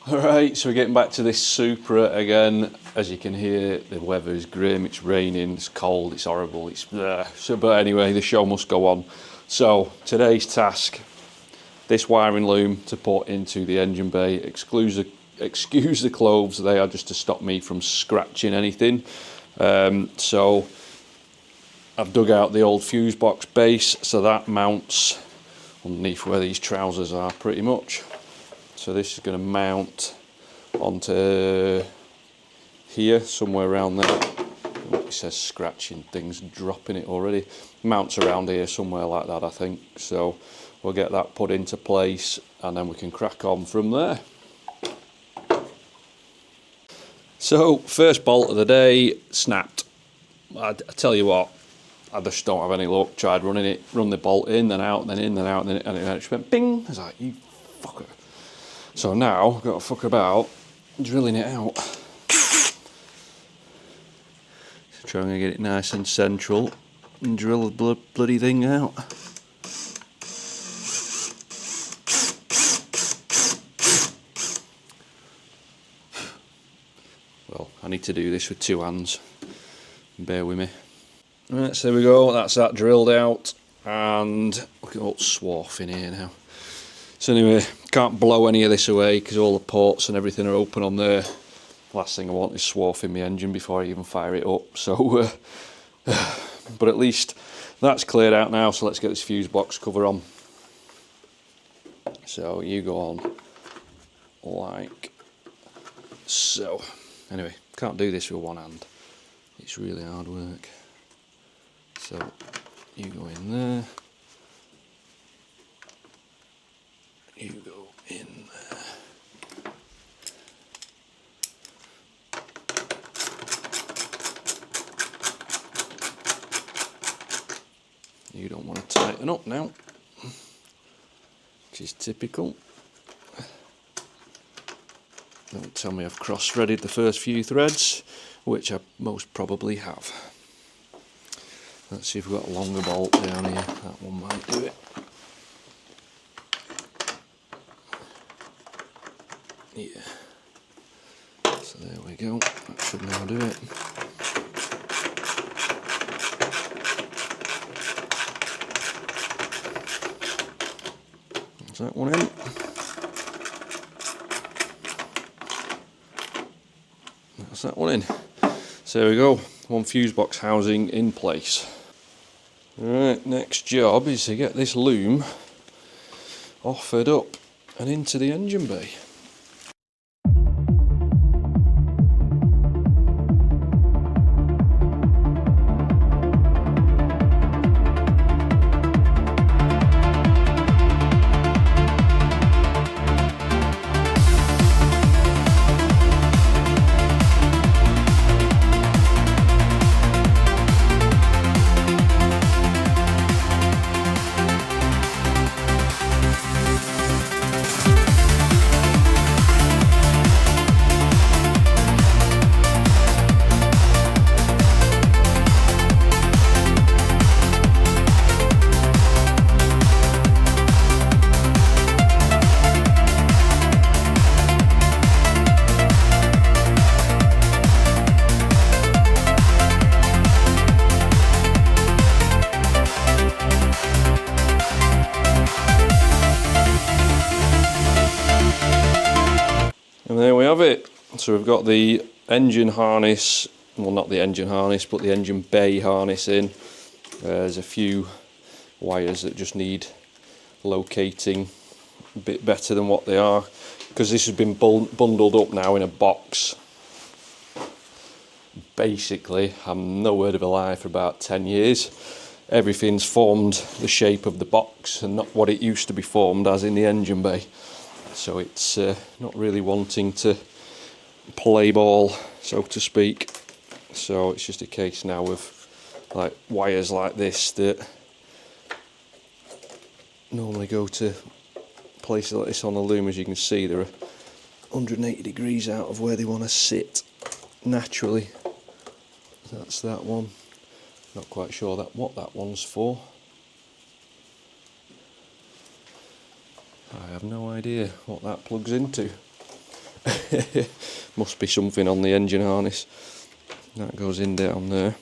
Alright, so we're getting back to this Supra again. As you can hear, the weather is grim, it's raining, it's cold, it's horrible, but anyway, the show must go on. So, today's task, this wiring loom to put into the engine bay. Excuse the clothes, they are just to stop me from scratching anything. So, I've dug out the old fuse box base, so that mounts underneath where these trousers are pretty much. So this is going to mount onto here, somewhere around there. It says scratching, things dropping it already. Mounts around here, somewhere like that, I think. So we'll get that put into place and then we can crack on from there. So, first bolt of the day, snapped. I tell you what, I just don't have any luck. Tried running it, run the bolt in, then out, then in, then out, and then it just went bing. I was like, you fucker. So now, I've got to fuck about drilling it out. Trying to get it nice and central and drill the bloody thing out. Well, I need to do this with two hands. Bear with me. Right, so there we go, that's that drilled out, and look at all swarf in here now. So anyway, can't blow any of this away because all the ports and everything are open on there. Last thing I want is swarf in my engine before I even fire it up. So, but at least that's cleared out now, so let's get this fuse box cover on. So you go on like so. Anyway, can't do this with one hand. It's really hard work. So you go in there, you go in there. You don't want to tighten up now, which is typical. Don't tell me I've cross-threaded the first few threads, which I most probably have. Let's see if we've got a longer bolt down here. That one might do it. Yeah. So there we go. That should now do it. There's that one in. That's that one in. So there we go. One fuse box housing in place. Right, next job is to get this loom offered up and into the engine bay. And there we have it. So we've got the engine harness, well not the engine harness, but the engine bay harness in. There's a few wires that just need locating a bit better than what they are, because this has been bundled up now in a box. Basically, I'm no word of a lie, for about 10 years. Everything's formed the shape of the box and not what it used to be formed as in the engine bay. So it's not really wanting to play ball, so to speak. So it's just a case now of like wires like this that normally go to places like this on the loom. As you can see, they're 180 degrees out of where they want to sit naturally. That's that one. Not quite sure what that one's for. I have no idea what that plugs into. Must be something on the engine harness. That goes in down there.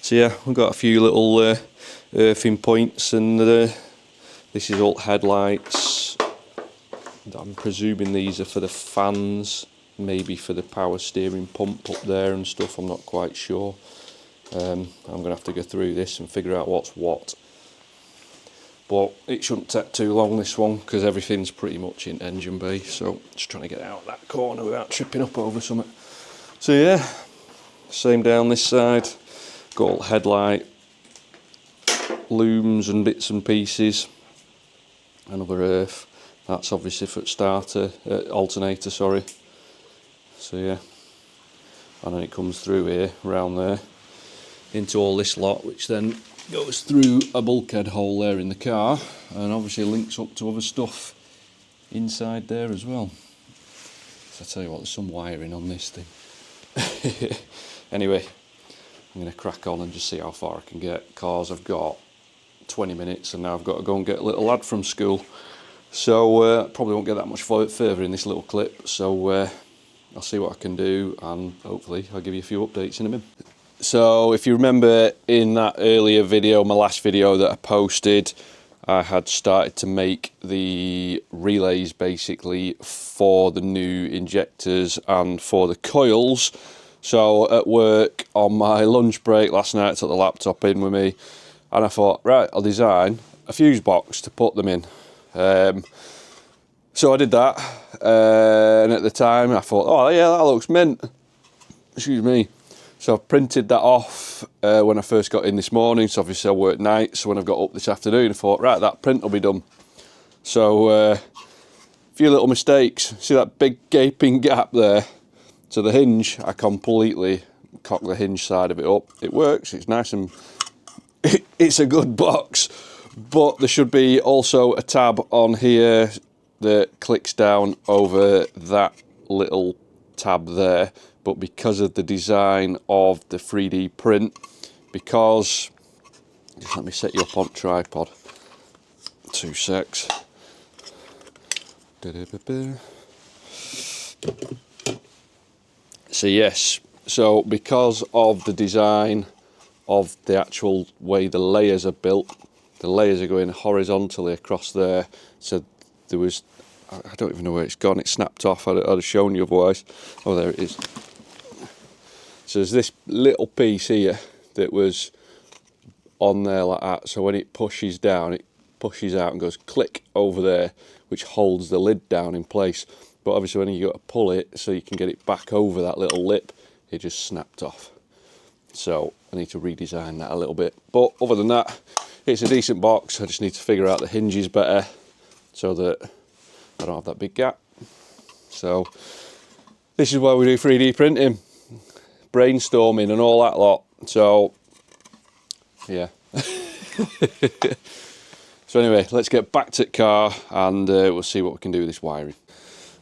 So yeah, we've got a few little earthing points, and this is alt headlights. I'm presuming these are for the fans, maybe for the power steering pump up there and stuff, I'm not quite sure. I'm going to have to go through this and figure out what's what. But it shouldn't take too long, this one, because everything's pretty much in engine bay, so just trying to get out that corner without tripping up over something. So yeah, same down this side, got alt headlight, looms and bits and pieces, another earth, that's obviously for starter, alternator, sorry. So yeah, and then it comes through here, around there, into all this lot, which then goes through a bulkhead hole there in the car, and obviously links up to other stuff inside there as well. So I tell you what, there's some wiring on this thing. Anyway, I'm going to crack on and just see how far I can get, because I've got 20 minutes and now I've got to go and get a little lad from school. So probably won't get that much further in this little clip, so I'll see what I can do, and hopefully I'll give you a few updates in a minute. So if you remember in that earlier video, my last video that I posted, I had started to make the relays basically for the new injectors and for the coils. So at work on my lunch break last night, I took the laptop in with me and I thought, right, I'll design a fuse box to put them in. So I did that, and at the time I thought, oh yeah, that looks mint. Excuse me. So I printed that off when I first got in this morning, so obviously I work nights, so when I've got up this afternoon I thought, right, that print will be done. So a few little mistakes. See that big gaping gap there? So the hinge, I completely cocked the hinge side of it up. It works, it's nice and it's a good box, but there should be also a tab on here that clicks down over that little tab there. But because of the design of the 3D print, because, just let me set you up on tripod, 2 secs. So yes, so because of the design of the actual way the layers are built, the layers are going horizontally across there, so there was, I don't even know where it's gone, it snapped off, I'd have shown you otherwise. Oh, there it is. So there's this little piece here that was on there like that, so when it pushes down, it pushes out and goes click over there, which holds the lid down in place. But obviously when you got to pull it so you can get it back over that little lip, it just snapped off. So I need to redesign that a little bit. But other than that, it's a decent box. I just need to figure out the hinges better so that I don't have that big gap. So this is why we do 3D printing. Brainstorming and all that lot. So yeah. So anyway, let's get back to the car and we'll see what we can do with this wiring.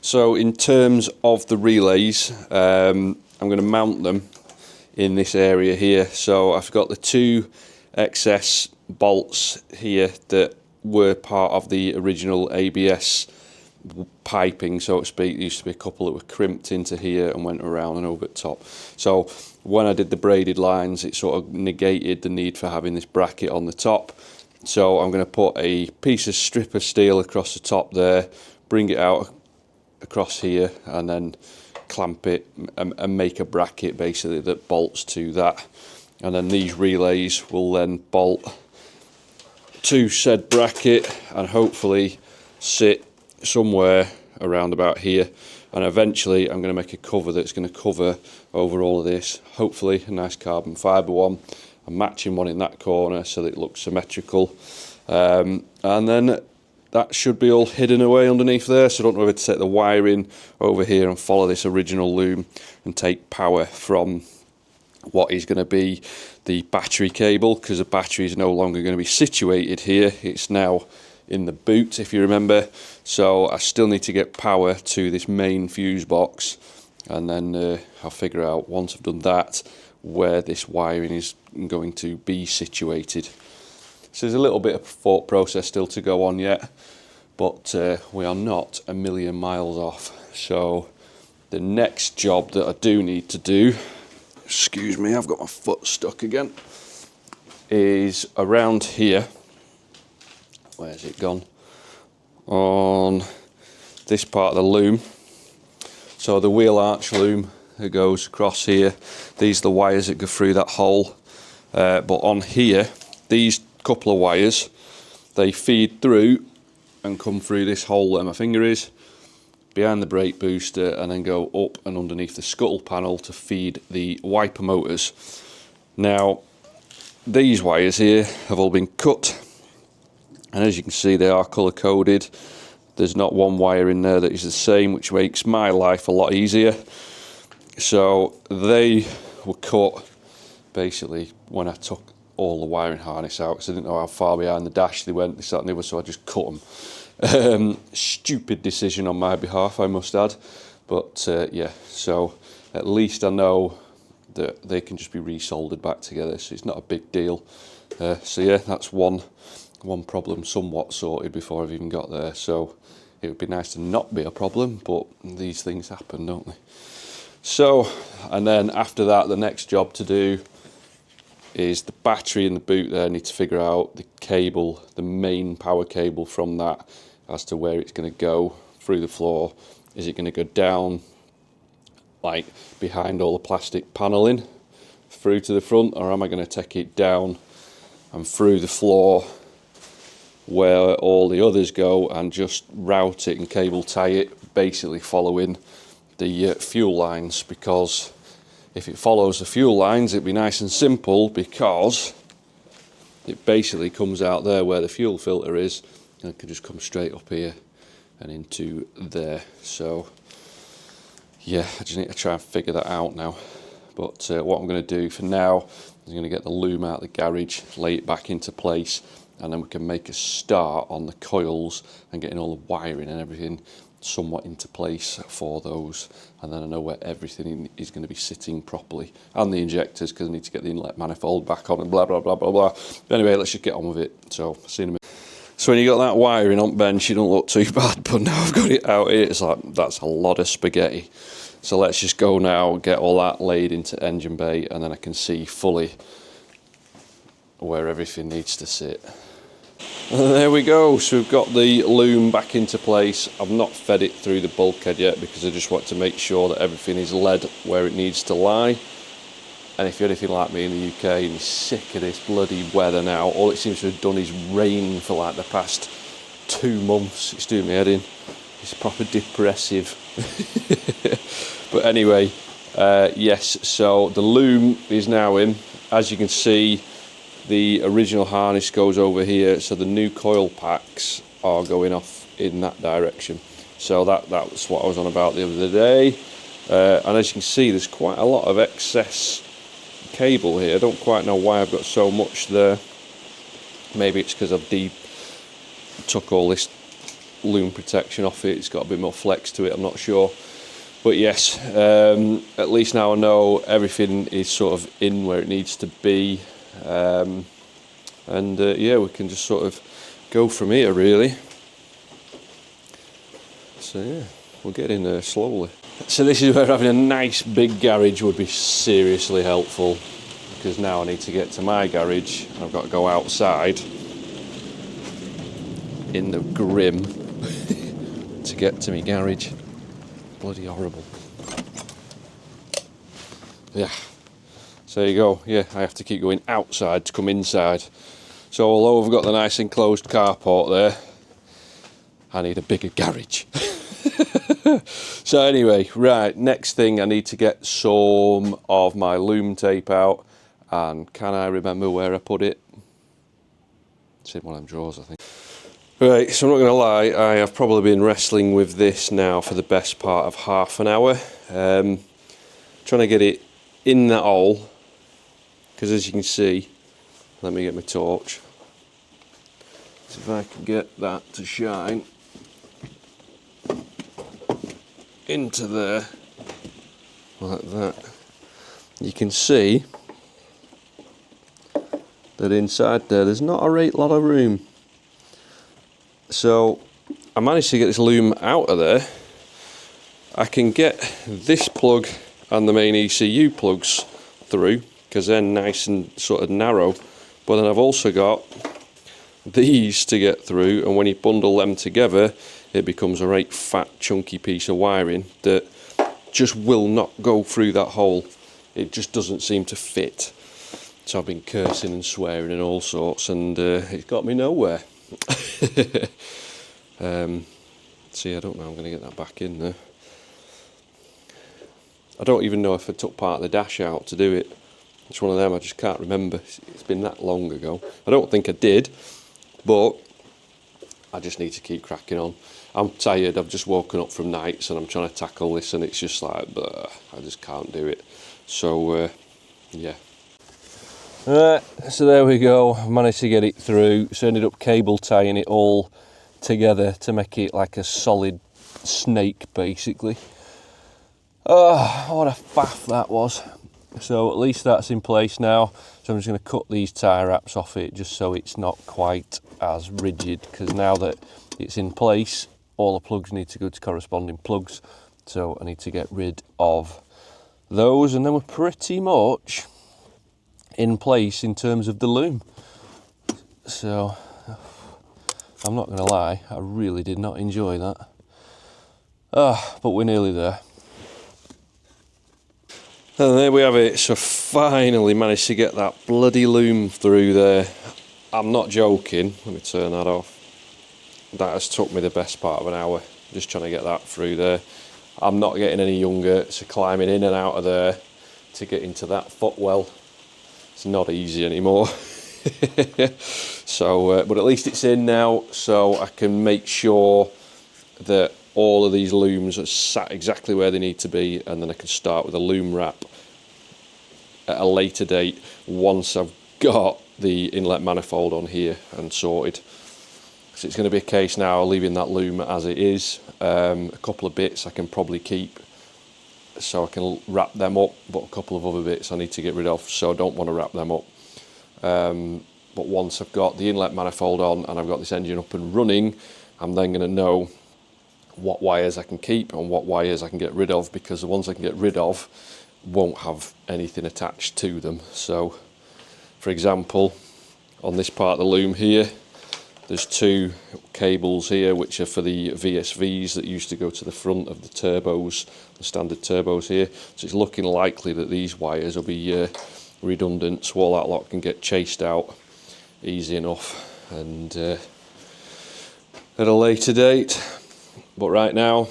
So in terms of the relays, I'm going to mount them in this area here. So I've got the 2 excess bolts here that were part of the original ABS piping, so to speak. There used to be a couple that were crimped into here and went around and over the top. So when I did the braided lines, it sort of negated the need for having this bracket on the top. So I'm going to put a piece of strip of steel across the top there, bring it out across here, and then clamp it and make a bracket basically that bolts to that. And then these relays will then bolt to said bracket and hopefully sit somewhere around about here, and eventually I'm going to make a cover that's going to cover over all of this, hopefully a nice carbon fibre one, a matching one in that corner so that it looks symmetrical, and then that should be all hidden away underneath there. So I don't know whether to set the wiring over here and follow this original loom and take power from what is going to be the battery cable, because the battery is no longer going to be situated here, it's now in the boot, if you remember. So I still need to get power to this main fuse box, and then I'll figure out, once I've done that, where this wiring is going to be situated. So there's a little bit of thought process still to go on yet, but we are not a million miles off. So the next job that I do need to do, excuse me, I've got my foot stuck again, is around here. Where's it gone? On this part of the loom. So the wheel arch loom that goes across here, these are the wires that go through that hole. But on here, these couple of wires, they feed through and come through this hole where my finger is, behind the brake booster, and then go up and underneath the scuttle panel to feed the wiper motors. Now, these wires here have all been cut, and as you can see, they are colour coded. There's not one wire in there that is the same, which makes my life a lot easier. So they were cut basically when I took all the wiring harness out, because I didn't know how far behind the dash they went, this, that and the other, so I just cut them. Stupid decision on my behalf, I must add. But yeah, so at least I know that they can just be resoldered back together, so it's not a big deal. So yeah, that's one problem somewhat sorted before I've even got there. So it would be nice to not be a problem, but these things happen, don't they? So, and then after that, the next job to do is the battery in the boot there. I need to figure out the cable, the main power cable from that, as to where it's going to go through the floor. Is it going to go down like behind all the plastic paneling through to the front, or am I going to take it down and through the floor where all the others go and just route it and cable tie it, basically following the fuel lines? Because if it follows the fuel lines, it'd be nice and simple, because it basically comes out there where the fuel filter is and it can just come straight up here and into there. So yeah, I just need to try and figure that out now. But what I'm going to do for now is I'm going to get the loom out of the garage, lay it back into place, and then we can make a start on the coils and getting all the wiring and everything somewhat into place for those, and then I know where everything is going to be sitting properly, and the injectors, because I need to get the inlet manifold back on and blah blah blah blah blah. But anyway, let's just get on with it. So see you in a minute. So when you got that wiring on bench, you don't look too bad, but now I've got it out here, it's like, that's a lot of spaghetti. So let's just go now, get all that laid into engine bay, and then I can see fully where everything needs to sit. And there we go, so we've got the loom back into place. I've not fed it through the bulkhead yet, because I just want to make sure that everything is led where it needs to lie. And if you're anything like me in the UK and you're sick of this bloody weather now, all it seems to have done is rain for like the past 2 months. It's doing my head in. It's proper depressive. But anyway, yes, so the loom is now in. As you can see, the original harness goes over here, so the new coil packs are going off in that direction. So that was what I was on about the other day. And as you can see, there's quite a lot of excess cable here. I don't quite know why I've got so much there. Maybe it's because I've took all this loom protection off it. It's got a bit more flex to it, I'm not sure. But yes, at least now I know everything is sort of in where it needs to be. Yeah, we can just sort of go from here really. So yeah, we'll get in there slowly. So this is where having a nice big garage would be seriously helpful, because now I need to get to my garage and I've got to go outside in the grim to get to my garage. Bloody horrible. Yeah. So there you go, yeah, I have to keep going outside to come inside. So although I've got the nice enclosed carport there, I need a bigger garage. So anyway, right, next thing, I need to get some of my loom tape out, and can I remember where I put it? It's in one of them drawers, I think. Right, so I'm not going to lie, I have probably been wrestling with this now for the best part of half an hour. Trying to get it in that hole, because as you can see, let me get my torch. So if I can get that to shine into there, like that, you can see that inside there's not a great lot of room. So I managed to get this loom out of there. I can get this plug and the main ECU plugs through because they're nice and sort of narrow, but then I've also got these to get through, and when you bundle them together it becomes a right fat chunky piece of wiring that just will not go through that hole. It just doesn't seem to fit. So I've been cursing and swearing and all sorts, and it's got me nowhere. See, I don't know, I'm going to get that back in there. I don't even know if I took part of the dash out to do it. It's one of them, I just can't remember. It's been that long ago. I don't think I did, but I just need to keep cracking on. I'm tired, I've just woken up from nights and I'm trying to tackle this, and it's just like, I just can't do it. So, yeah. So there we go, I managed to get it through. So I ended up cable tying it all together to make it like a solid snake, basically. Oh, what a faff that was. So at least that's in place now. So I'm just going to cut these tie wraps off it just so it's not quite as rigid, because now that it's in place, all the plugs need to go to corresponding plugs. So I need to get rid of those, and then we're pretty much in place in terms of the loom. So I'm not going to lie, I really did not enjoy that. But we're nearly there. And there we have it. So finally managed to get that bloody loom through there. I'm not joking. Let me turn that off. That has took me the best part of an hour, just trying to get that through there. I'm not getting any younger, so climbing in and out of there to get into that footwell, it's not easy anymore. So, but at least it's in now, so I can make sure that all of these looms are sat exactly where they need to be, and then I can start with a loom wrap at a later date once I've got the inlet manifold on here and sorted. So it's going to be a case now of leaving that loom as it is. A couple of bits I can probably keep so I can wrap them up, but a couple of other bits I need to get rid of, so I don't want to wrap them up. But once I've got the inlet manifold on and I've got this engine up and running, I'm then going to know what wires I can keep and what wires I can get rid of, because the ones I can get rid of won't have anything attached to them. So for example, on this part of the loom here, there's two cables here which are for the VSVs that used to go to the front of the turbos, the standard turbos here. So it's looking likely that these wires will be redundant, so all that lot can get chased out easy enough, and at a later date. But right now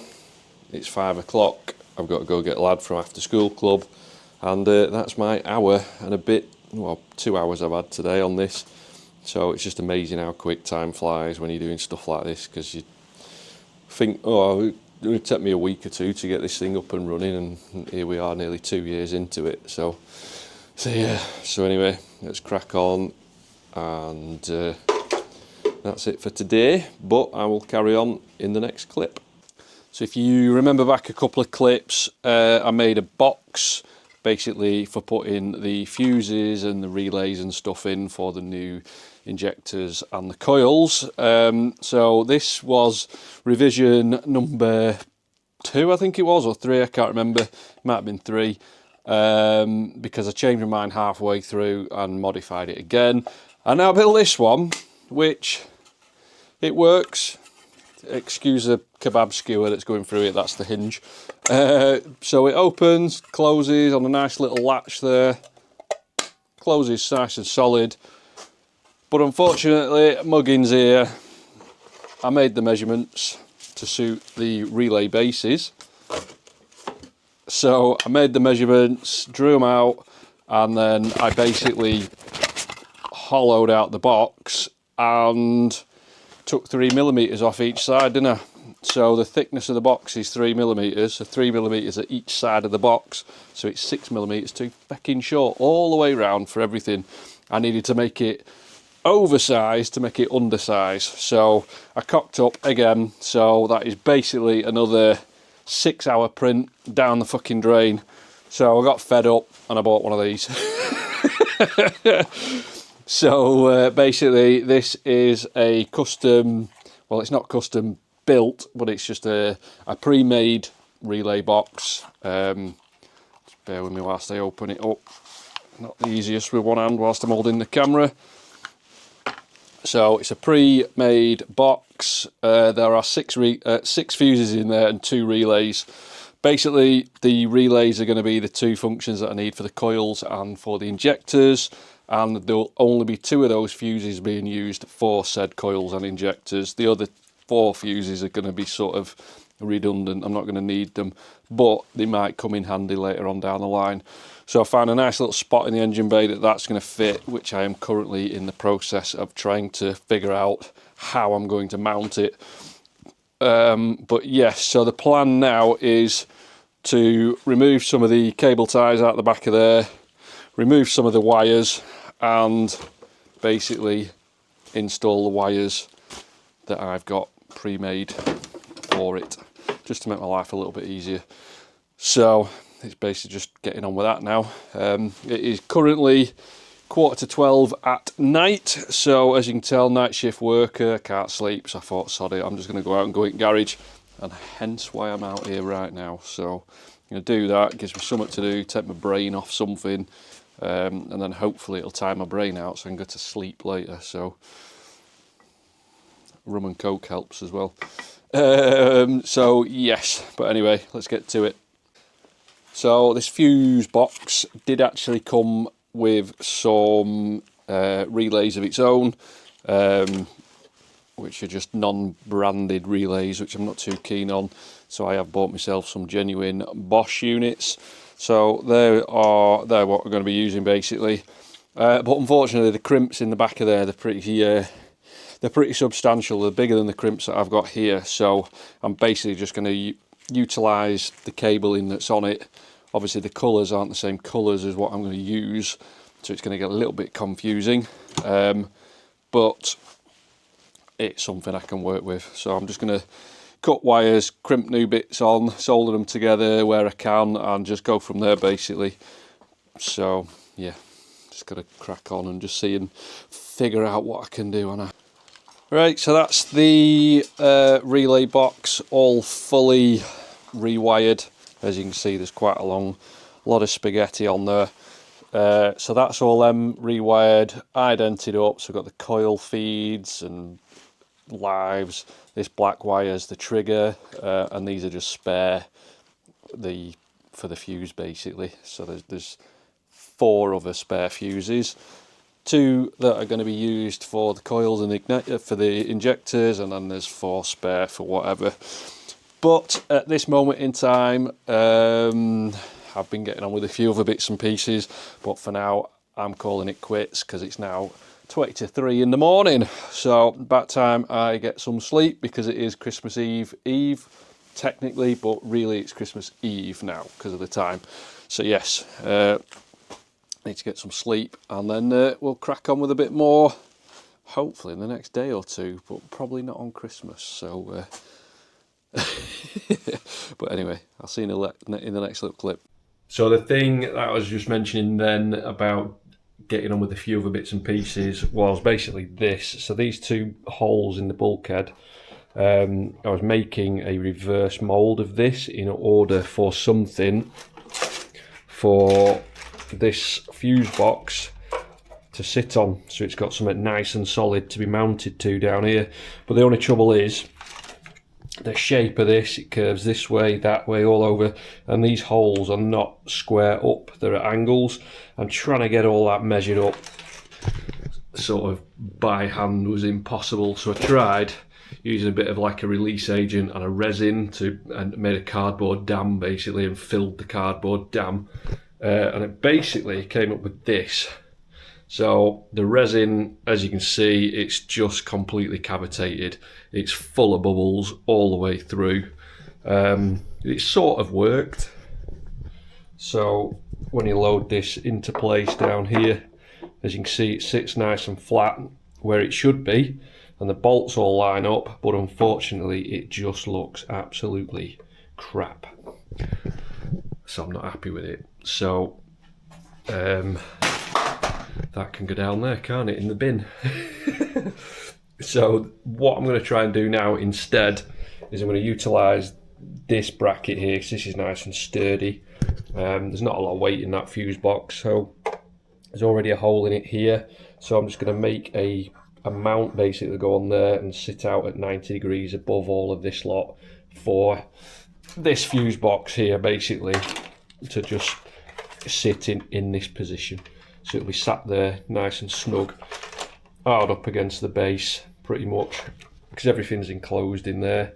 it's 5 o'clock, I've got to go get a lad from after school club, and that's my hour and a bit, well, 2 hours I've had today on this. So it's just amazing how quick time flies when you're doing stuff like this, because you think, oh, it would take me a week or two to get this thing up and running, and here we are nearly 2 years into it. So yeah, so anyway, let's crack on, and that's it for today, but I will carry on in the next clip. So if you remember back a couple of clips, I made a box basically for putting the fuses and the relays and stuff in for the new injectors and the coils. So this was revision number 2, I think it was, or 3, I can't remember, it might have been 3, because I changed my mind halfway through and modified it again. And now I built this one, which it works. Excuse the kebab skewer that's going through it, that's the hinge. So it opens, closes on a nice little latch there, closes nice and solid. But unfortunately, muggins here, I made the measurements to suit the relay bases. So I made the measurements, drew them out, and then I basically hollowed out the box and took 3mm off each side, didn't I? So the thickness of the box is 3mm, so 3mm at each side of the box, so it's 6mm too fucking short all the way around for everything. I needed to make it oversized to make it undersized, so I cocked up again. So that is basically another 6-hour print down the fucking drain. So I got fed up and I bought one of these. So basically this is a custom, well, it's not custom built, but it's just a pre-made relay box. Just bear with me whilst I open it up. Not the easiest with one hand whilst I'm holding the camera. So it's a pre-made box. There are six fuses in there and 2 relays. Basically, the relays are going to be the 2 functions that I need for the coils and for the injectors, and there'll only be 2 of those fuses being used for said coils and injectors. The other 4 fuses are going to be sort of redundant. I'm not going to need them, but they might come in handy later on down the line. So I found a nice little spot in the engine bay that's going to fit, which I am currently in the process of trying to figure out how I'm going to mount it. But yes, so the plan now is to remove some of the cable ties out the back of there, remove some of the wires, and basically install the wires that I've got pre-made for it, just to make my life a little bit easier. So it's basically just getting on with that now. It is currently 11:45 at night, so as you can tell, night shift worker, can't sleep, so I thought, sod it, I'm just going to go out and go in garage, and hence why I'm out here right now. So I'm going to do that, gives me something to do, take my brain off something, and then hopefully it'll tire my brain out so I can go to sleep later. So rum and coke helps as well. So yes, but anyway, let's get to it. So this fuse box did actually come with some relays of its own, which are just non-branded relays, which I'm not too keen on. So I have bought myself some genuine Bosch units. So they're what we're going to be using basically. But unfortunately, the crimps in the back of there, they're pretty substantial. They're bigger than the crimps that I've got here. So I'm basically just going to utilise the cabling that's on it. Obviously the colours aren't the same colours as what I'm going to use, so it's going to get a little bit confusing, but it's something I can work with. So I'm just going to cut wires, crimp new bits on, solder them together where I can, and just go from there basically. So yeah, just got to crack on and just see and figure out what I can do on it. Right, so that's the relay box all fully rewired. As you can see, there's quite a lot of spaghetti on there. So that's all them rewired, idented up. So we've got the coil feeds and lives. This black wire's the trigger, and these are just spare for the fuse basically. So there's 4 other spare fuses. 2 that are going to be used for the coils and for the injectors, and then there's 4 spare for whatever. But at this moment in time, I've been getting on with a few other bits and pieces, but for now I'm calling it quits because it's now 20 to 3 in the morning. So about time I get some sleep, because it is Christmas Eve technically, but really it's Christmas Eve now because of the time. So yes, need to get some sleep, and then we'll crack on with a bit more, hopefully in the next day or 2, but probably not on Christmas. So but anyway, I'll see you in the next little clip. So the thing that I was just mentioning then about getting on with a few other bits and pieces was basically this. So these 2 holes in the bulkhead, I was making a reverse mould of this in order for something for this fuse box to sit on, so it's got something nice and solid to be mounted to down here. But the only trouble is the shape of this, it curves this way, that way, all over, and these holes are not square up, they're at angles. I'm trying to get all that measured up sort of by hand was impossible, so I tried using a bit of like a release agent and a resin and made a cardboard dam basically, and filled the cardboard dam, and it basically came up with this. So the resin, as you can see, it's just completely cavitated. It's full of bubbles all the way through. It sort of worked. So when you load this into place down here, as you can see, it sits nice and flat where it should be, and the bolts all line up, but unfortunately it just looks absolutely crap. So I'm not happy with it. So that can go down there, can't it, in the bin? So what I'm going to try and do now instead is I'm going to utilise this bracket here because this is nice and sturdy. There's not a lot of weight in that fuse box, so there's already a hole in it here. So I'm just going to make a mount basically to go on there and sit out at 90 degrees above all of this lot for this fuse box here, basically to just sit in this position. So it'll be sat there nice and snug, hard up against the base pretty much, because everything's enclosed in there.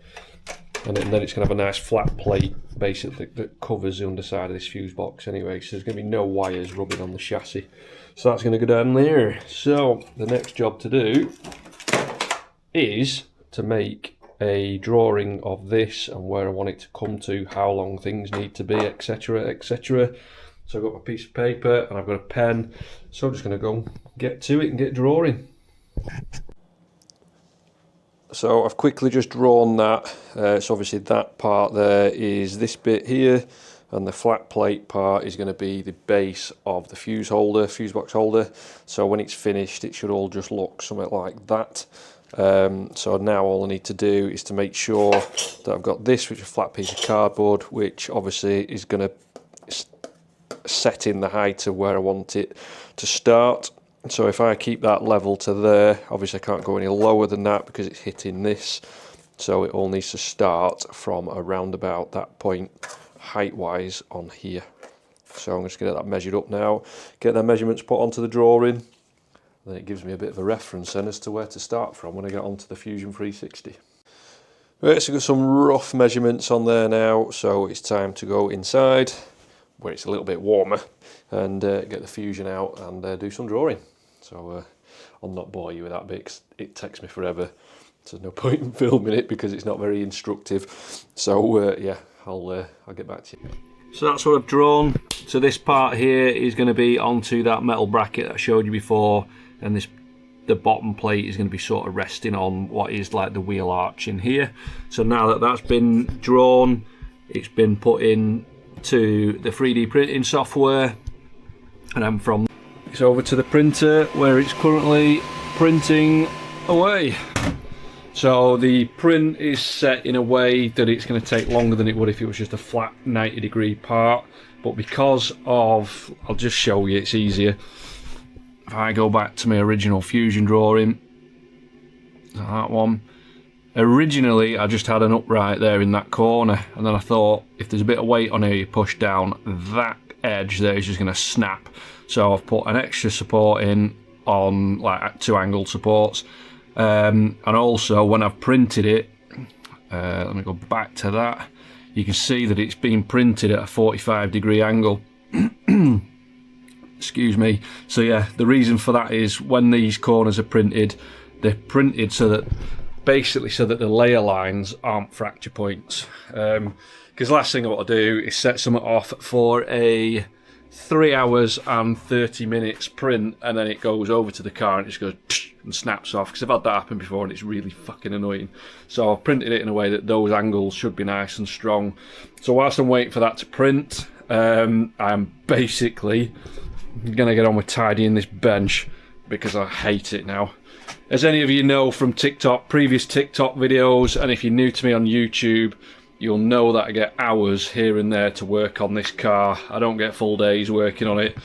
And then it's going to have a nice flat plate basically that covers the underside of this fuse box anyway, so there's going to be no wires rubbing on the chassis. So that's going to go down there. So the next job to do is to make a drawing of this and where I want it to come to, how long things need to be, etc, etc. So I've got my piece of paper and I've got a pen, so I'm just going to go get to it and get drawing. So I've quickly just drawn that. So obviously that part there is this bit here, and the flat plate part is going to be the base of the fuse box holder. So when it's finished, it should all just look something like that. So now all I need to do is to make sure that I've got this, which is a flat piece of cardboard, which obviously is going to set in the height of where I want it to start. So if I keep that level to there, obviously I can't go any lower than that because it's hitting this. So it all needs to start from around about that point, height-wise, on here. So I'm just going to get that measured up now, get their measurements put onto the drawing. Then it gives me a bit of a reference then as to where to start from when I get onto the Fusion 360. Right, so I've got some rough measurements on there now, so it's time to go inside, where it's a little bit warmer, and get the Fusion out and do some drawing. So I'll not bore you with that bit, 'cause it takes me forever. So there's no point in filming it because it's not very instructive. So yeah, I'll get back to you. So that's what I've drawn. So this part here is going to be onto that metal bracket that I showed you before, and the bottom plate is going to be sort of resting on what is like the wheel arch in here. So now that that's been drawn, it's been put in to the 3D printing software, and then from it's over to the printer where it's currently printing away. So the print is set in a way that it's going to take longer than it would if it was just a flat 90-degree part, but because of, I'll just show you, it's easier. If I go back to my original Fusion drawing, that one, originally I just had an upright there in that corner, and then I thought if there's a bit of weight on here you push down, that edge there is just going to snap. So I've put an extra support in on like 2 angled supports, and also when I've printed it, let me go back to that, you can see that it's been printed at a 45-degree angle. Excuse me. So yeah, the reason for that is when these corners are printed, they're printed so that basically so that the layer lines aren't fracture points. Because last thing I want to do is set something off for a 3 hours and 30 minutes print, and then it goes over to the car and it just goes and snaps off, because I've had that happen before and it's really fucking annoying. So I've printed it in a way that those angles should be nice and strong. So whilst I'm waiting for that to print, I'm basically going to get on with tidying this bench because I hate it now. As any of you know from TikTok, previous TikTok videos, and if you're new to me on YouTube, you'll know that I get hours here and there to work on this car. I don't get full days working on it.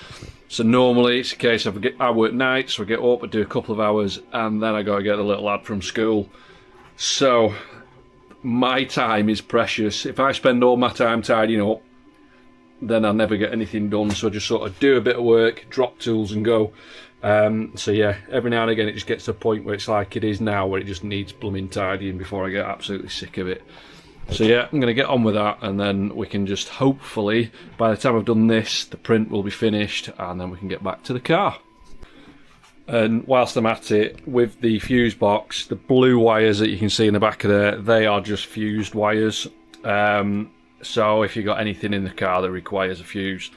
So normally it's a case of I work nights, so I get up and do a couple of hours, and then I got to get the little lad from school. So my time is precious. If I spend all my time tidying up, then I never get anything done. So I just sort of do a bit of work, drop tools and go. So yeah, every now and again it just gets to a point where it's like it is now, where it just needs blooming tidying before I get absolutely sick of it. So yeah, I'm going to get on with that, and then we can just hopefully, by the time I've done this, the print will be finished, and then we can get back to the car. And whilst I'm at it, with the fuse box, the blue wires that you can see in the back of there, they are just fused wires. So if you've got anything in the car that requires a fuse,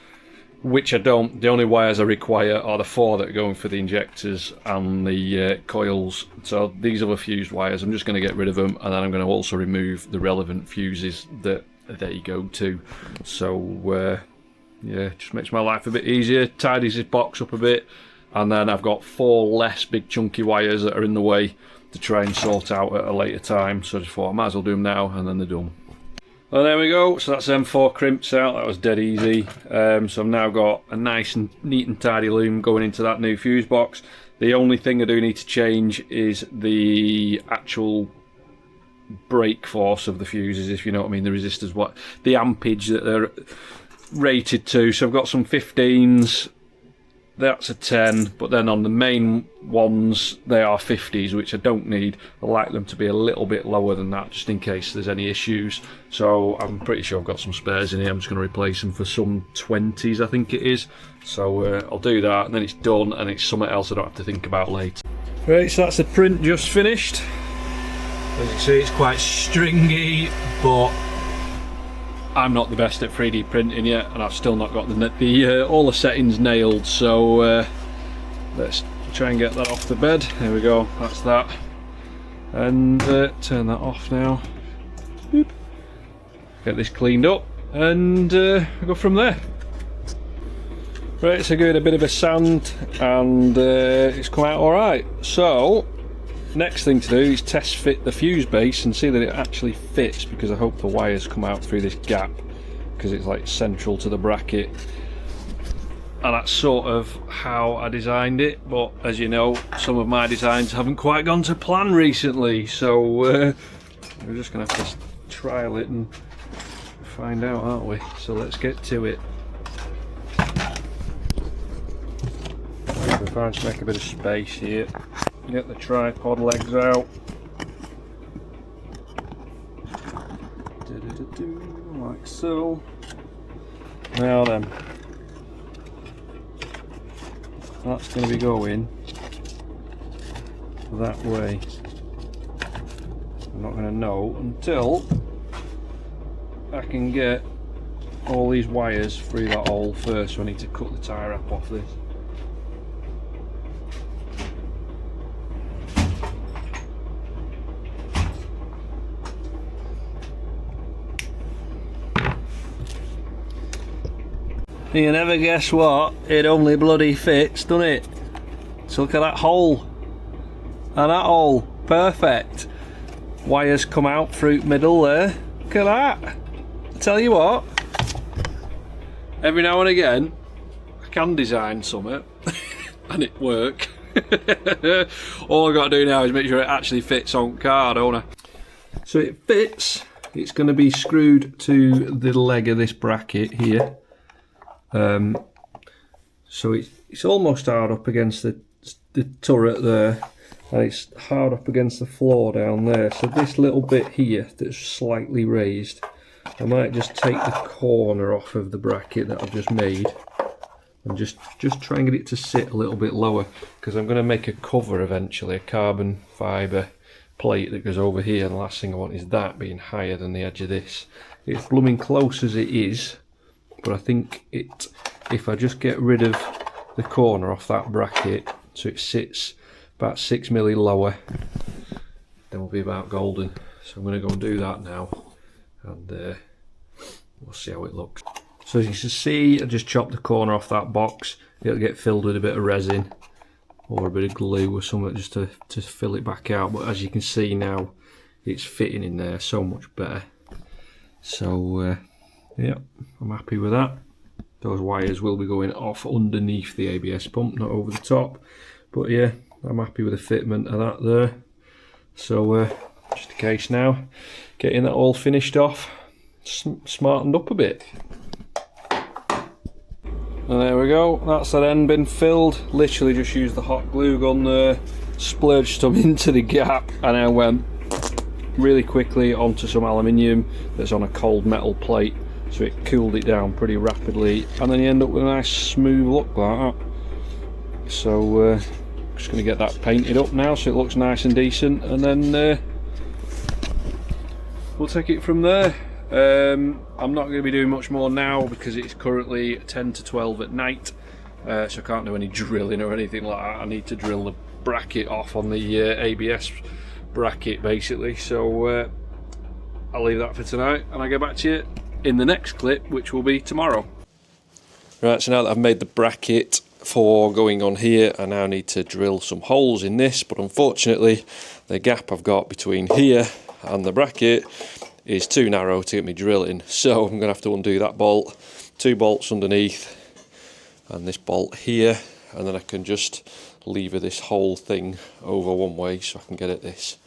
which I don't, the only wires I require are the 4 that are going for the injectors and the coils. So these are the fused wires. I'm just going to get rid of them, and then I'm going to also remove the relevant fuses that they go to. So yeah, just makes my life a bit easier, tidies this box up a bit, and then I've got 4 less big chunky wires that are in the way. to try and sort out at a later time, so I just thought I might as well do them now and then they're done. Well, there we go, so that's them 4 crimps out. That was dead easy. So I've now got a nice and neat and tidy loom going into that new fuse box. The only thing I do need to change is the actual break force of the fuses, if you know what I mean, the resistors, what the ampage that they're rated to. So I've got some 15s, that's a 10, but then on the main ones they are 50s, which I don't need. I like them to be a little bit lower than that, just in case there's any issues. So I'm pretty sure I've got some spares in here. I'm just going to replace them for some 20s, I think it is. So I'll do that, and then it's done, and it's something else I don't have to think about later. Right, so that's the print just finished. As you can see, it's quite stringy, but I'm not the best at 3D printing yet, and I've still not got all the settings nailed. So let's try and get that off the bed. There we go, that's that. And turn that off now. Boop. Get this cleaned up, and go from there. Right, so give it a bit of a sand, and it's come out all right. So next thing to do is test fit the fuse base and see that it actually fits, because I hope the wires come out through this gap, because it's like central to the bracket, and that's sort of how I designed it. But as you know, some of my designs haven't quite gone to plan recently, so we're just gonna have to trial it and find out, aren't we? So let's get to it. We're trying to make a bit of space here. Get the tripod legs out. Like so. Now then, that's going to be going that way. I'm not going to know until I can get all these wires through that hole first, so I need to cut the tie wrap off this. You never guess what, it only bloody fits, doesn't it? So look at that hole, and that hole, perfect. Wires come out through middle there, look at that. I tell you what, every now and again I can design something and it work. All I've got to do now is make sure it actually fits on card, don't I? So it fits. It's going to be screwed to the leg of this bracket here. So it's almost hard up against the turret there, and it's hard up against the floor down there. So this little bit here that's slightly raised, I might just take the corner off of the bracket that I've just made and just try and get it to sit a little bit lower, because I'm going to make a cover eventually, a carbon fibre plate that goes over here, and the last thing I want is that being higher than the edge of this. It's blooming close as it is, but I think if I just get rid of the corner off that bracket so it sits about 6mm lower, then we'll be about golden. So I'm going to go and do that now, and we'll see how it looks. So as you can see, I just chopped the corner off that box. It'll get filled with a bit of resin or a bit of glue or something just to fill it back out. But as you can see now, it's fitting in there so much better. So yeah, I'm happy with that. Those wires will be going off underneath the ABS pump, not over the top. But yeah, I'm happy with the fitment of that there. So just a case now, getting that all finished off, smartened up a bit. And there we go, that's that end been filled. Literally just used the hot glue gun there, splurged some into the gap, and then went really quickly onto some aluminium that's on a cold metal plate, so it cooled it down pretty rapidly, and then you end up with a nice smooth look like that. So just going to get that painted up now so it looks nice and decent, and then we'll take it from there. I'm not going to be doing much more now because it's currently 10 to 12 at night, so I can't do any drilling or anything like that. I need to drill the bracket off on the ABS bracket basically, so I'll leave that for tonight and I'll get back to you in the next clip, which will be tomorrow. Right, so now that I've made the bracket for going on here, I now need to drill some holes in this, but unfortunately the gap I've got between here and the bracket is too narrow to get me drilling, so I'm going to have to undo that bolt, 2 bolts underneath and this bolt here, and then I can just lever this whole thing over one way so I can get at this.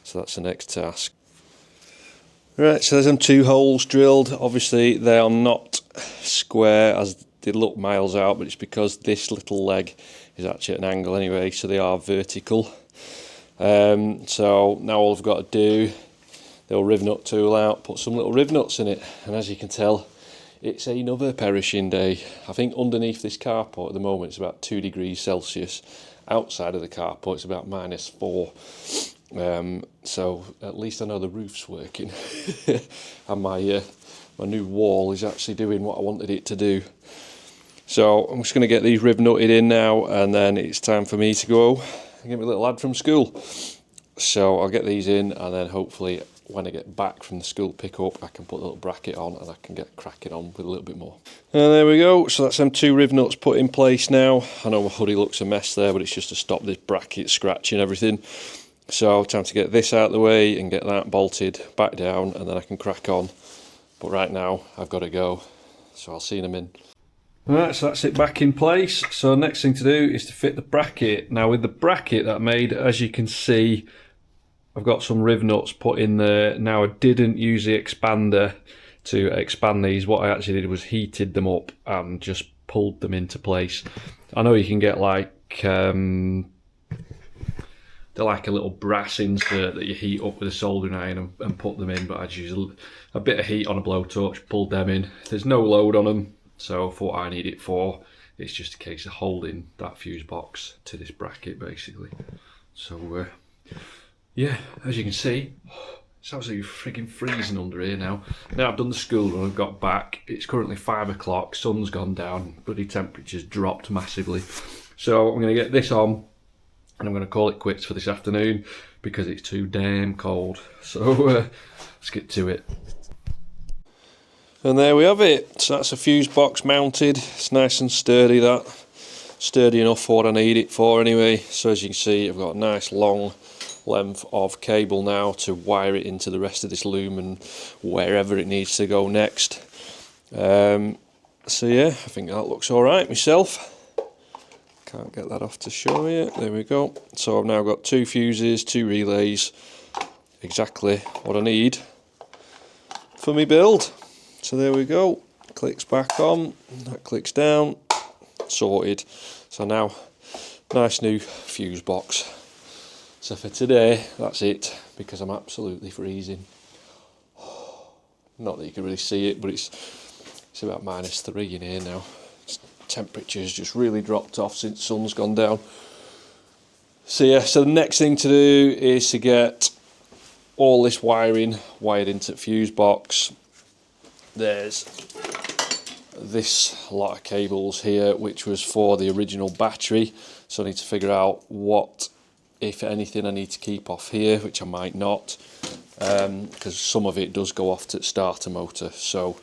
So that's the next task. Right, so there's them 2 holes drilled. Obviously they are not square as they look miles out, but it's because this little leg is actually at an angle anyway, so they are vertical. So now all I've got to do, the old riv nut tool out, put some little riv nuts in it, and as you can tell, it's another perishing day. I think underneath this carport at the moment it's about 2 degrees Celsius. Outside of the carport it's about -4. So at least I know the roof's working. And my new wall is actually doing what I wanted it to do. So I'm just going to get these riv nutted in now, and then it's time for me to go and get my little lad from school. So I'll get these in, and then hopefully when I get back from the school pickup I can put a little bracket on and I can get cracking on with a little bit more. And there we go, so that's them 2 riv nuts put in place now. I know my hoodie looks a mess there, but it's just to stop this bracket scratching everything. So time to get this out of the way and get that bolted back down, and then I can crack on. But right now I've got to go, so I'll see you in a minute. Right, so that's it back in place. So next thing to do is to fit the bracket. Now with the bracket that I made, as you can see, I've got some riv nuts put in there. Now I didn't use the expander to expand these. What I actually did was heated them up and just pulled them into place. I know you can get like they're like a little brass insert that you heat up with a soldering iron and put them in, but I just use a bit of heat on a blowtorch, pulled them in. There's no load on them, so for what I need it for, it's just a case of holding that fuse box to this bracket basically. So yeah, as you can see, it's absolutely frigging freezing under here now. Now I've done the school run, I've got back, it's currently 5 o'clock, sun's gone down, bloody temperature's dropped massively. So I'm going to get this on, and I'm going to call it quits for this afternoon because it's too damn cold. So let's get to it. And there we have it. So that's a fuse box mounted. It's nice and sturdy, that. Sturdy enough for what I need it for anyway. So as you can see, I've got a nice long length of cable now to wire it into the rest of this loom and wherever it needs to go next. So yeah, I think that looks alright myself. Can't get that off to show you. There we go. So I've now got 2 fuses, 2 relays, exactly what I need for me build. So there we go. Clicks back on, that clicks down, sorted. So now, nice new fuse box. So for today, that's it, because I'm absolutely freezing. Not that you can really see it, but it's about -3 in here now. Temperature's just really dropped off since the sun's gone down. So yeah, so the next thing to do is to get all this wiring wired into the fuse box. There's this lot of cables here, which was for the original battery, so I need to figure out what, if anything, I need to keep off here, which I might not, because some of it does go off to the starter motor, so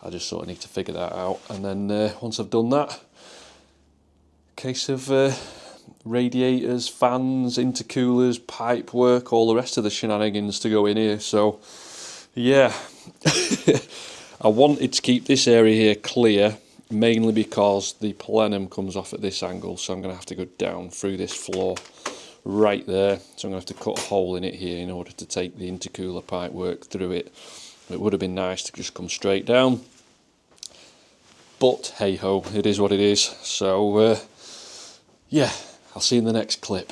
I just sort of need to figure that out. And then once I've done that, case of radiators, fans, intercoolers, pipe work, all the rest of the shenanigans to go in here. So yeah, I wanted to keep this area here clear, mainly because the plenum comes off at this angle, so I'm going to have to go down through this floor right there. So I'm going to have to cut a hole in it here in order to take the intercooler pipe work through it. It would have been nice to just come straight down, but hey ho, it is what it is. So yeah, I'll see you in the next clip.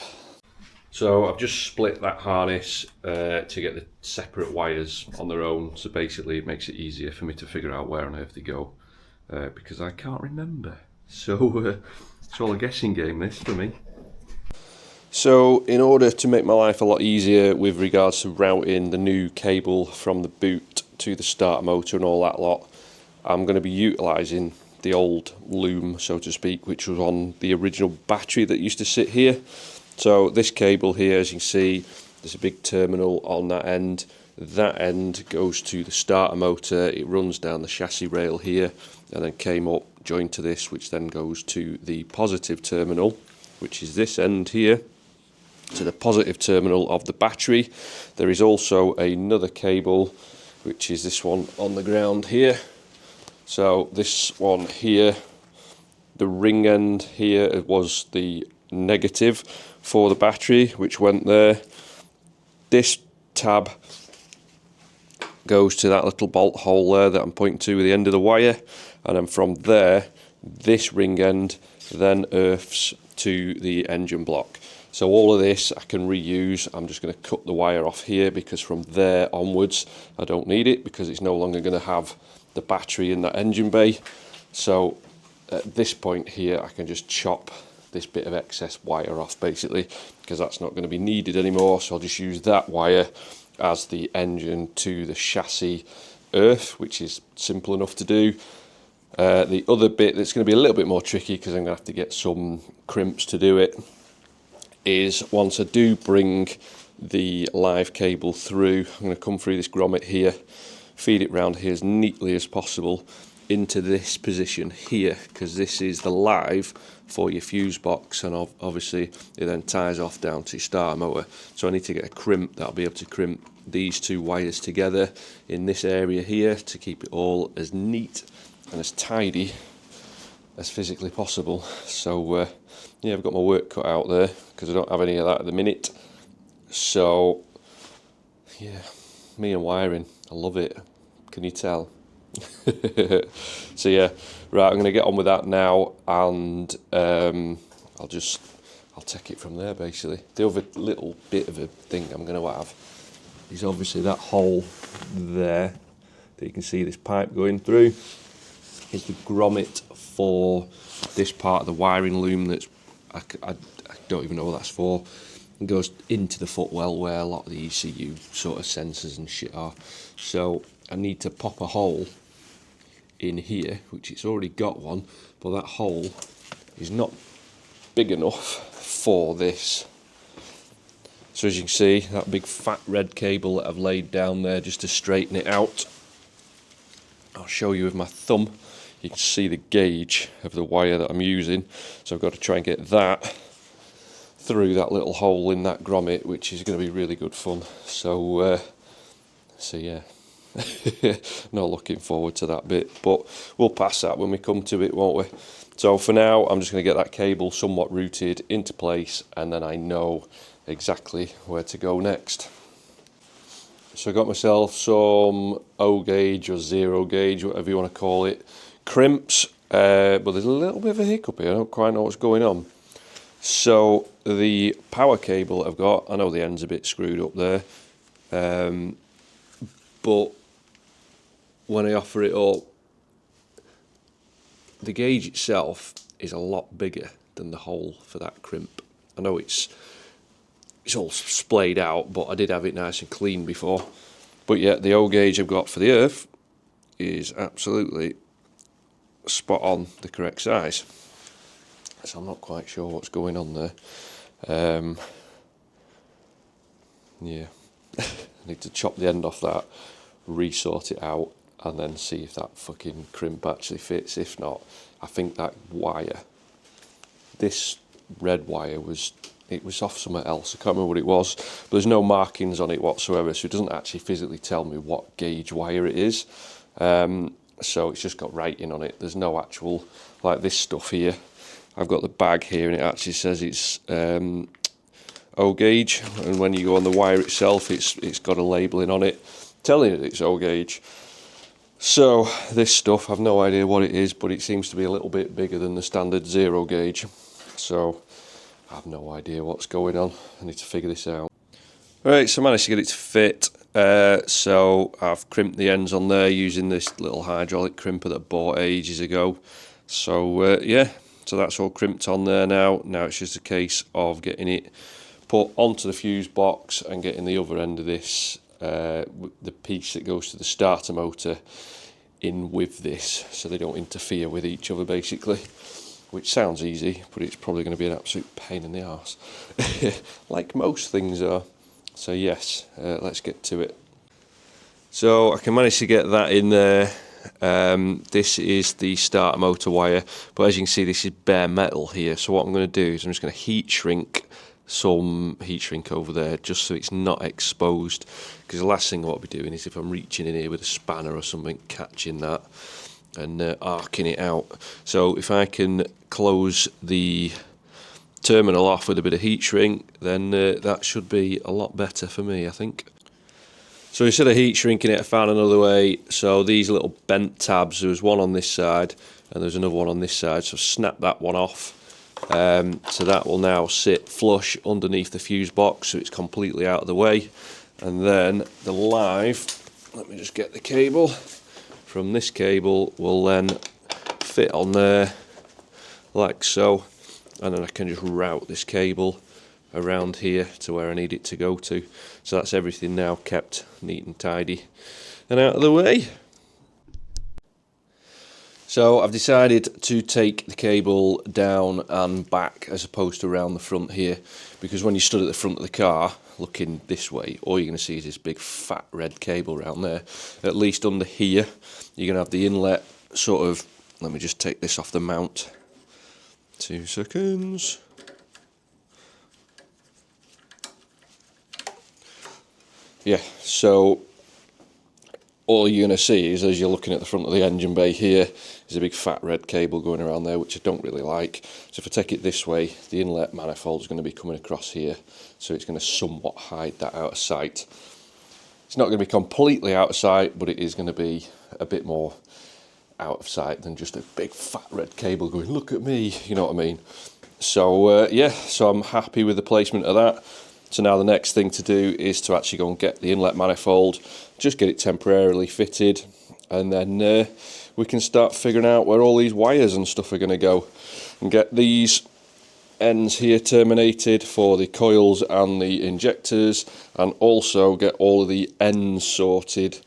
So I've just split that harness to get the separate wires on their own, so basically it makes it easier for me to figure out where on earth they go, because I can't remember. So it's all a guessing game, this, for me. So in order to make my life a lot easier with regards to routing the new cable from the boot to the starter motor and all that lot, I'm going to be utilising the old loom, so to speak, which was on the original battery that used to sit here. So this cable here, as you can see, there's a big terminal on that end. That end goes to the starter motor, it runs down the chassis rail here and then came up, joined to this, which then goes to the positive terminal, which is this end here, to the positive terminal of the battery. There is also another cable, which is this one on the ground here. So this one here, the ring end here was the negative for the battery, which went there. This tab goes to that little bolt hole there that I'm pointing to with the end of the wire, and then from there this ring end then earths to the engine block. So all of this I can reuse. I'm just going to cut the wire off here because from there onwards I don't need it, because it's no longer going to have the battery in that engine bay. So at this point here I can just chop this bit of excess wire off basically, because that's not going to be needed anymore. So I'll just use that wire as the engine to the chassis earth, which is simple enough to do. The other bit that's going to be a little bit more tricky, because I'm going to have to get some crimps to do it, is once I do bring the live cable through, I'm going to come through this grommet here, feed it round here as neatly as possible into this position here, because this is the live for your fuse box, and obviously it then ties off down to your starter motor. So I need to get a crimp that'll be able to crimp these two wires together in this area here to keep it all as neat and as tidy as physically possible. So yeah, I've got my work cut out there because I don't have any of that at the minute. So yeah, me and wiring, I love it. Can you tell? So yeah, right, I'm going to get on with that now, and I'll take it from there basically. The other little bit of a thing I'm going to have is obviously that hole there that you can see this pipe going through is the grommet for this part of the wiring loom that's, I don't even know what that's for. It goes into the footwell where a lot of the ECU sort of sensors and shit are. So I need to pop a hole in here, which it's already got one, but that hole is not big enough for this. So as you can see, that big fat red cable that I've laid down there just to straighten it out, I'll show you with my thumb. You can see the gauge of the wire that I'm using, so I've got to try and get that through that little hole in that grommet, which is going to be really good fun. So yeah, not looking forward to that bit, but we'll pass that when we come to it, won't we? So for now, I'm just going to get that cable somewhat routed into place, and then I know exactly where to go next. So I got myself some O gauge or zero gauge, whatever you want to call it, crimps, but there's a little bit of a hiccup here. I don't quite know what's going on. So the power cable I've got, I know the end's a bit screwed up there, but when I offer it up, the gauge itself is a lot bigger than the hole for that crimp. I know it's all splayed out, but I did have it nice and clean before. But yeah, the O gauge I've got for the earth is absolutely spot on the correct size. So I'm not quite sure what's going on there. Yeah, I need to chop the end off that, resort it out, and then see if that fucking crimp actually fits. If not, I think that wire, this red wire, it was off somewhere else. I can't remember what it was, but there's no markings on it whatsoever, so it doesn't actually physically tell me what gauge wire it is. So it's just got writing on it. There's no actual, like this stuff here. I've got the bag here and it actually says it's O gauge, and when you go on the wire itself, it's got a labelling on it telling it it's O gauge. So this stuff, I've no idea what it is, but it seems to be a little bit bigger than the standard zero gauge. So I have no idea what's going on. I need to figure this out. Right, so I managed to get it to fit. So I've crimped the ends on there using this little hydraulic crimper that I bought ages ago. So yeah, so that's all crimped on there now. Now it's just a case of getting it put onto the fuse box and getting the other end of this, the piece that goes to the starter motor, in with this, so they don't interfere with each other basically. Which sounds easy, but it's probably going to be an absolute pain in the arse, like most things are. So yes, let's get to it. So I can manage to get that in there. This is the starter motor wire, but as you can see, this is bare metal here. So what I'm going to do is I'm just going to heat shrink some heat shrink over there, just so it's not exposed. Because the last thing I want to be doing is if I'm reaching in here with a spanner or something, catching that and arcing it out. So if I can close the terminal off with a bit of heat shrink, then that should be a lot better for me, I think. So instead of heat shrinking it, I found another way. So these little bent tabs, there was one on this side and there's another one on this side, so snap that one off. So that will now sit flush underneath the fuse box, so it's completely out of the way. And then the live, let me just get the cable, from this cable will then fit on there like so, and then I can just route this cable around here to where I need it to go to. So that's everything now kept neat and tidy and out of the way. So I've decided to take the cable down and back as opposed to around the front here, because when you stood at the front of the car looking this way, all you're going to see is this big fat red cable around there. At least under here you're going to have the inlet sort of, let me just take this off the mount, 2 seconds. Yeah, so all you're going to see is, as you're looking at the front of the engine bay here, is a big fat red cable going around there, which I don't really like. So if I take it this way, the inlet manifold is going to be coming across here, so it's going to somewhat hide that out of sight. It's not going to be completely out of sight, but it is going to be a bit more out of sight than just a big fat red cable going, look at me, you know what I mean? So yeah, so I'm happy with the placement of that. So now the next thing to do is to actually go and get the inlet manifold, just get it temporarily fitted, and then we can start figuring out where all these wires and stuff are going to go, and get these ends here terminated for the coils and the injectors, and also get all of the ends sorted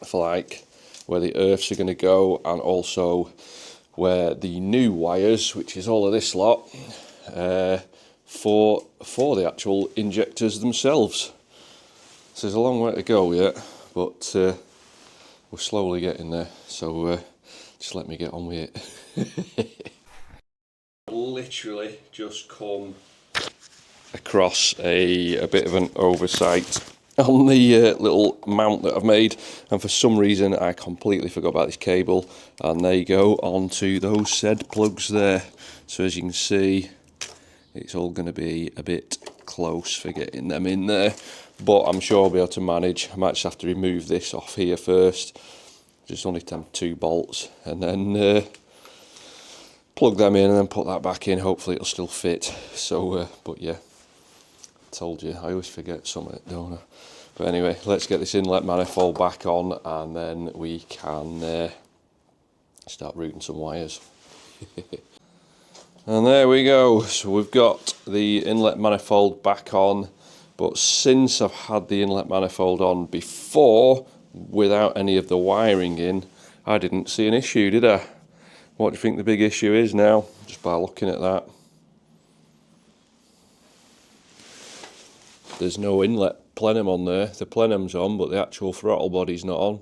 for like where the earths are going to go, and also where the new wires, which is all of this lot, for the actual injectors themselves. So there's a long way to go yet, but we're slowly getting there, so just let me get on with it. Literally just come across a bit of an oversight on the little mount that I've made, and for some reason I completely forgot about this cable, and they go onto those said plugs there. So as you can see, it's all going to be a bit close for getting them in there, but I'm sure I'll be able to manage. I might just have to remove this off here first, just only 2 bolts, and then plug them in and then put that back in. Hopefully it'll still fit. So but yeah, told you, I always forget something, don't I? But anyway, let's get this inlet manifold back on, and then we can start routing some wires. And there we go, so we've got the inlet manifold back on, but since I've had the inlet manifold on before without any of the wiring in, I didn't see an issue, did I? What do you think the big issue is now, just by looking at that? There's no inlet plenum on there. The plenum's on, but the actual throttle body's not on.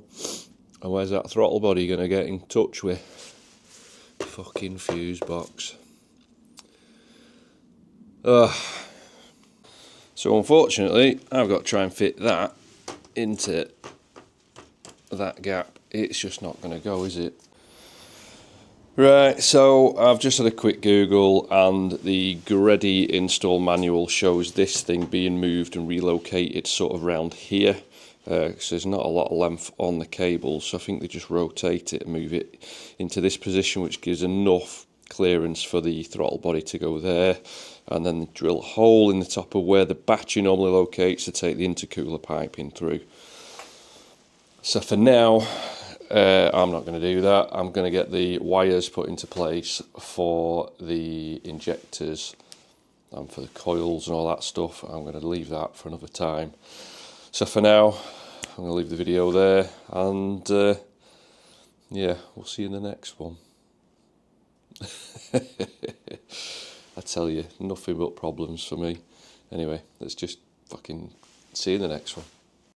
And where's that throttle body going to get in touch with? Fucking fuse box. So unfortunately, I've got to try and fit that into that gap. It's just not going to go, is it? Right, so I've just had a quick Google, and the Greddy install manual shows this thing being moved and relocated sort of around here. So there's not a lot of length on the cable, so I think they just rotate it and move it into this position, which gives enough clearance for the throttle body to go there, and then drill a hole in the top of where the battery normally locates to take the intercooler piping through. So for now, I'm not going to do that. I'm going to get the wires put into place for the injectors and for the coils and all that stuff. I'm going to leave that for another time. So for now, I'm going to leave the video there, and yeah, we'll see you in the next one. I tell you, nothing but problems for me. Anyway, let's just fucking see you in the next one.